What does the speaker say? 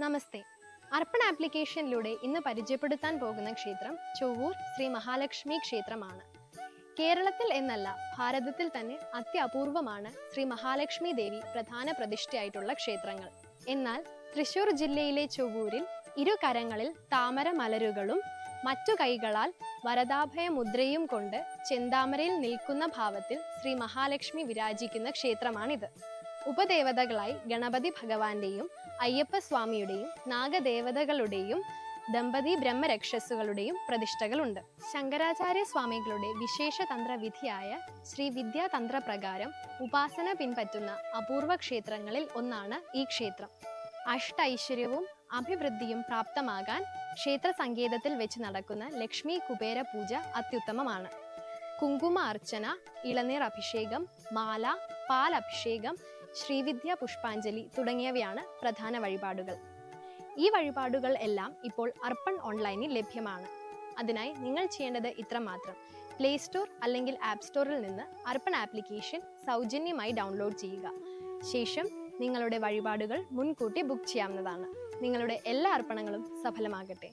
നമസ്തേ. അർപ്പൺ ആപ്ലിക്കേഷനിലൂടെ ഇന്ന് പരിചയപ്പെടുത്താൻ പോകുന്ന ക്ഷേത്രം ചൊവ്വൂർ ശ്രീ മഹാലക്ഷ്മി ക്ഷേത്രമാണ്. കേരളത്തിൽ എന്നല്ല ഭാരതത്തിൽ തന്നെ അത്യപൂർവമാണ് ശ്രീ മഹാലക്ഷ്മി ദേവി പ്രധാന പ്രതിഷ്ഠയായിട്ടുള്ള ക്ഷേത്രങ്ങൾ. എന്നാൽ തൃശൂർ ജില്ലയിലെ ചൊവ്വൂരിൽ ഇരു കരങ്ങളിൽ താമര മലരുകളും മറ്റു കൈകളാൽ വരദാഭയ മുദ്രയും കൊണ്ട് ചെന്താമരയിൽ നിൽക്കുന്ന ഭാവത്തിൽ ശ്രീ മഹാലക്ഷ്മി വിരാജിക്കുന്ന ക്ഷേത്രമാണിത്. ഉപദേവതകളായി ഗണപതി ഭഗവാന്റെയും അയ്യപ്പ സ്വാമിയുടെയും നാഗദേവതകളുടെയും ദമ്പതി ബ്രഹ്മരക്ഷസുകളുടെയും പ്രതിഷ്ഠകളുണ്ട്. ശങ്കരാചാര്യ സ്വാമികളുടെ വിശേഷ തന്ത്രവിധിയായ ശ്രീ വിദ്യാതന്ത്ര പ്രകാരം ഉപാസന പിൻപറ്റുന്ന അപൂർവ ക്ഷേത്രങ്ങളിൽ ഒന്നാണ് ഈ ക്ഷേത്രം. അഷ്ടൈശ്വര്യവും അഭിവൃദ്ധിയും പ്രാപ്തമാകാൻ ക്ഷേത്ര സങ്കേതത്തിൽ വെച്ച് നടക്കുന്ന ലക്ഷ്മി കുബേര പൂജ അത്യുത്തമമാണ്. കുങ്കുമ അർച്ചന, ഇളനീർ അഭിഷേകം, മാല, പാൽ അഭിഷേകം, ശ്രീവിദ്യ പുഷ്പാഞ്ജലി തുടങ്ങിയവയാണ് പ്രധാന വഴിപാടുകൾ. ഈ വഴിപാടുകൾ എല്ലാം ഇപ്പോൾ അർപ്പൺ ഓൺലൈനിൽ ലഭ്യമാണ്. അതിനായി നിങ്ങൾ ചെയ്യേണ്ടത് ഇത്രമാത്രം: പ്ലേ സ്റ്റോർ അല്ലെങ്കിൽ ആപ്പ് സ്റ്റോറിൽ നിന്ന് അർപ്പൺ ആപ്ലിക്കേഷൻ സൗജന്യമായി ഡൗൺലോഡ് ചെയ്യുക. ശേഷം നിങ്ങളുടെ വഴിപാടുകൾ മുൻകൂട്ടി ബുക്ക് ചെയ്യാവുന്നതാണ്. നിങ്ങളുടെ എല്ലാ അർപ്പണങ്ങളും സഫലമാകട്ടെ.